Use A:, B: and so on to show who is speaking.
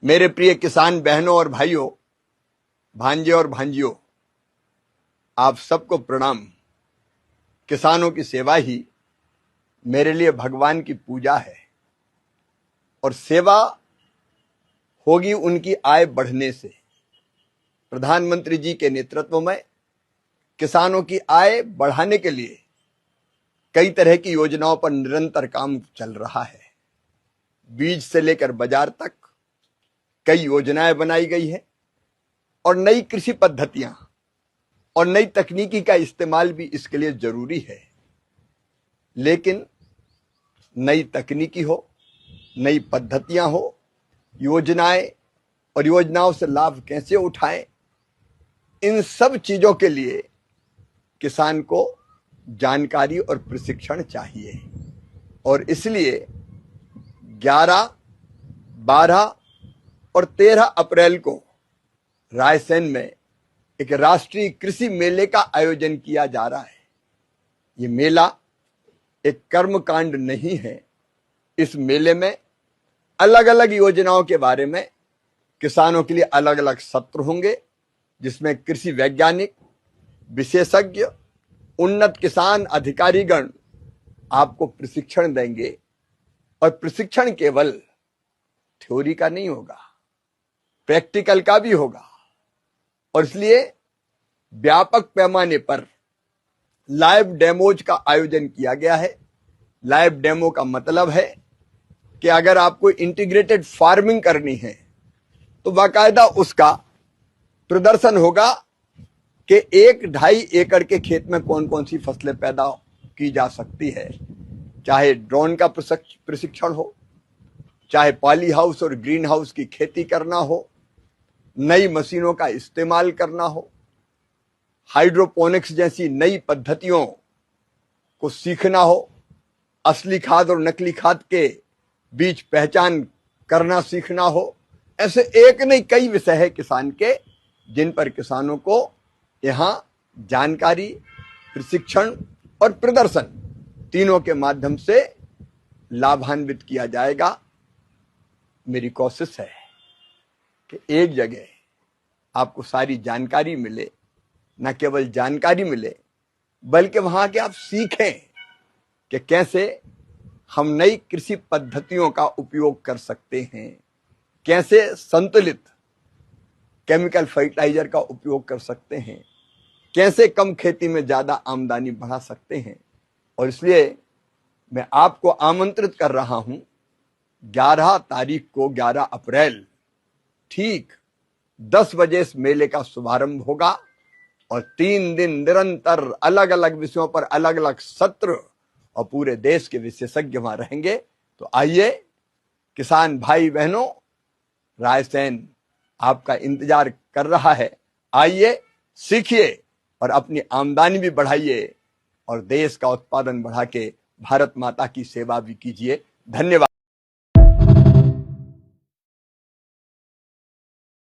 A: मेरे प्रिय किसान बहनों और भाइयों, भांजे और भांजियों, आप सबको प्रणाम। किसानों की सेवा ही मेरे लिए भगवान की पूजा है और सेवा होगी उनकी आय बढ़ने से। प्रधानमंत्री जी के नेतृत्व में किसानों की आय बढ़ाने के लिए कई तरह की योजनाओं पर निरंतर काम चल रहा है। बीज से लेकर बाजार तक कई योजनाएं बनाई गई है और नई कृषि पद्धतियां और नई तकनीकी का इस्तेमाल भी इसके लिए जरूरी है। लेकिन नई तकनीकी हो, नई पद्धतियां हो, योजनाएं और योजनाओं से लाभ कैसे उठाएं, इन सब चीजों के लिए किसान को जानकारी और प्रशिक्षण चाहिए। और इसलिए 11, 12 और 13 अप्रैल को रायसेन में एक राष्ट्रीय कृषि मेले का आयोजन किया जा रहा है। ये मेला एक कर्मकांड नहीं है। इस मेले में अलग अलग योजनाओं के बारे में किसानों के लिए अलग अलग सत्र होंगे, जिसमें कृषि वैज्ञानिक, विशेषज्ञ, उन्नत किसान अधिकारीगण आपको प्रशिक्षण देंगे। और प्रशिक्षण केवल थ्योरी का नहीं होगा, प्रैक्टिकल का भी होगा। और इसलिए व्यापक पैमाने पर लाइव डेमोज का आयोजन किया गया है। लाइव डेमो का मतलब है कि अगर आपको इंटीग्रेटेड फार्मिंग करनी है तो बाकायदा उसका प्रदर्शन होगा कि 1-2.5 एकड़ के खेत में कौन कौन सी फसलें पैदा की जा सकती है। चाहे ड्रोन का प्रशिक्षण हो, चाहे पॉली हाउस और ग्रीन हाउस की खेती करना हो, नई मशीनों का इस्तेमाल करना हो, हाइड्रोपोनिक्स जैसी नई पद्धतियों को सीखना हो, असली खाद और नकली खाद के बीच पहचान करना सीखना हो, ऐसे एक नहीं कई विषय है किसान के, जिन पर किसानों को यहां जानकारी, प्रशिक्षण और प्रदर्शन तीनों के माध्यम से लाभान्वित किया जाएगा। मेरी कोशिश है कि एक जगह आपको सारी जानकारी मिले, न केवल जानकारी मिले बल्कि वहां के आप सीखें कि कैसे हम नई कृषि पद्धतियों का उपयोग कर सकते हैं, कैसे संतुलित केमिकल फर्टिलाइजर का उपयोग कर सकते हैं, कैसे कम खेती में ज्यादा आमदनी बढ़ा सकते हैं। और इसलिए मैं आपको आमंत्रित कर रहा हूं, 11 तारीख को, 11 अप्रैल ठीक 10 बजे इस मेले का शुभारंभ होगा और 3 दिन निरंतर अलग अलग विषयों पर अलग अलग सत्र और पूरे देश के विशेषज्ञ वहां रहेंगे। तो आइए किसान भाई बहनों, रायसेन आपका इंतजार कर रहा है। आइए, सीखिए और अपनी आमदनी भी बढ़ाइए और देश का उत्पादन बढ़ा के भारत माता की सेवा भी कीजिए। धन्यवाद।